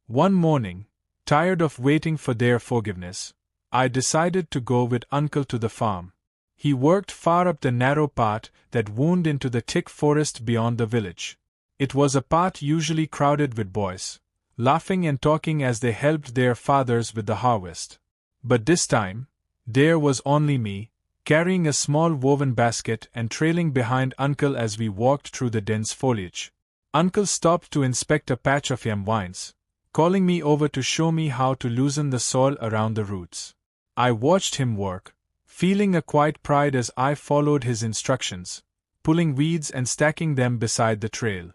One morning, tired of waiting for their forgiveness, I decided to go with Uncle to the farm. He worked far up the narrow path that wound into the thick forest beyond the village. It was a path usually crowded with boys, laughing and talking as they helped their fathers with the harvest. But this time, there was only me, carrying a small woven basket and trailing behind Uncle as we walked through the dense foliage. Uncle stopped to inspect a patch of yam vines, calling me over to show me how to loosen the soil around the roots. I watched him work, feeling a quiet pride as I followed his instructions, pulling weeds and stacking them beside the trail.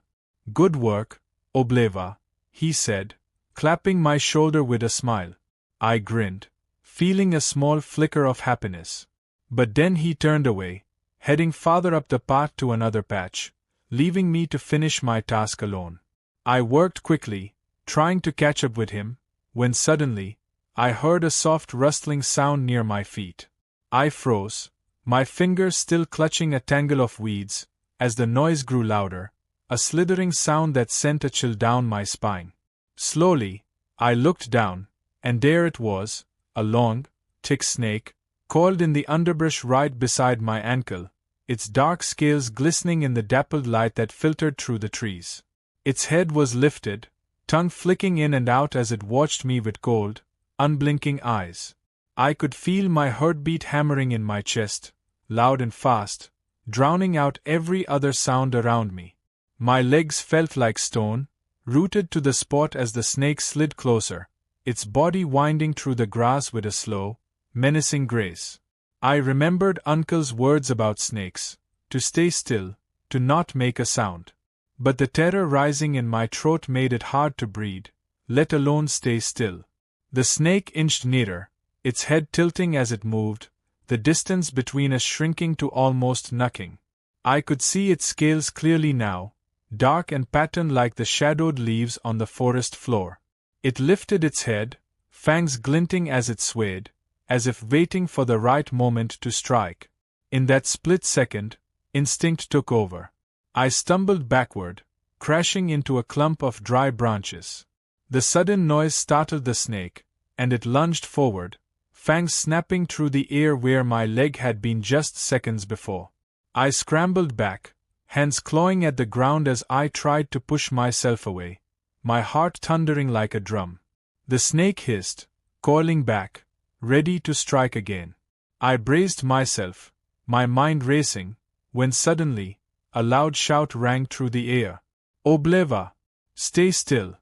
"Good work, Obleva," he said, clapping my shoulder with a smile. I grinned, feeling a small flicker of happiness. But then he turned away, heading farther up the path to another patch, leaving me to finish my task alone. I worked quickly, trying to catch up with him, when suddenly, I heard a soft rustling sound near my feet. I froze, my fingers still clutching a tangle of weeds, as the noise grew louder, a slithering sound that sent a chill down my spine. Slowly, I looked down, and there it was, a long, thick snake, coiled in the underbrush right beside my ankle, its dark scales glistening in the dappled light that filtered through the trees. Its head was lifted, tongue flicking in and out as it watched me with cold, unblinking eyes. I could feel my heartbeat hammering in my chest, loud and fast, drowning out every other sound around me. My legs felt like stone, rooted to the spot as the snake slid closer, its body winding through the grass with a slow, menacing grace. I remembered Uncle's words about snakes, to stay still, to not make a sound. But the terror rising in my throat made it hard to breathe, let alone stay still. The snake inched nearer, its head tilting as it moved, the distance between us shrinking to almost nothing. I could see its scales clearly now, dark and patterned like the shadowed leaves on the forest floor. It lifted its head, fangs glinting as it swayed, as if waiting for the right moment to strike. In that split second, instinct took over. I stumbled backward, crashing into a clump of dry branches. The sudden noise startled the snake, and it lunged forward, fangs snapping through the air where my leg had been just seconds before. I scrambled back, hands clawing at the ground as I tried to push myself away, my heart thundering like a drum. The snake hissed, coiling back, ready to strike again. I braced myself, my mind racing, when suddenly, a loud shout rang through the air. "Obleva! Stay still!"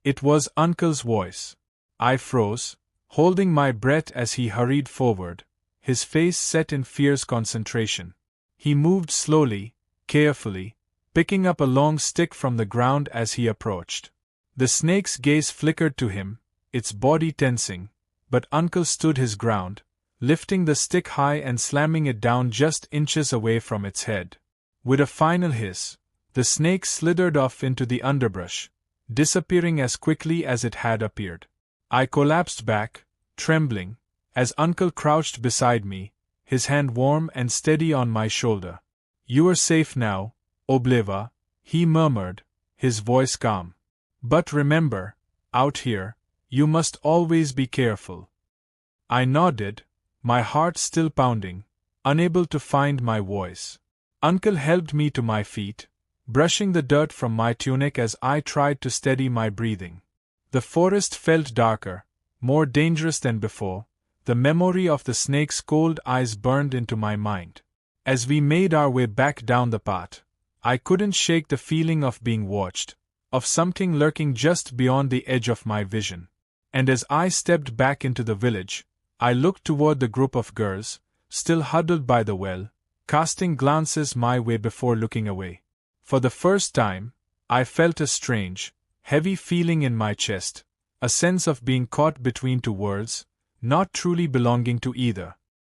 It was Uncle's voice. I froze, holding my breath as he hurried forward, his face set in fierce concentration. He moved slowly, carefully, picking up a long stick from the ground as he approached. The snake's gaze flickered to him, its body tensing, but Uncle stood his ground, lifting the stick high and slamming it down just inches away from its head. With a final hiss, the snake slithered off into the underbrush, disappearing as quickly as it had appeared. I collapsed back, trembling, as Uncle crouched beside me, his hand warm and steady on my shoulder. "You are safe now, Obleva," he murmured, his voice calm. "But remember, out here, you must always be careful." I nodded, my heart still pounding, unable to find my voice. Uncle helped me to my feet, brushing the dirt from my tunic as I tried to steady my breathing. The forest felt darker, more dangerous than before, the memory of the snake's cold eyes burned into my mind. As we made our way back down the path, I couldn't shake the feeling of being watched, of something lurking just beyond the edge of my vision. And as I stepped back into the village, I looked toward the group of girls, still huddled by the well, casting glances my way before looking away. For the first time, I felt a strange, heavy feeling in my chest, a sense of being caught between two worlds, not truly belonging to either.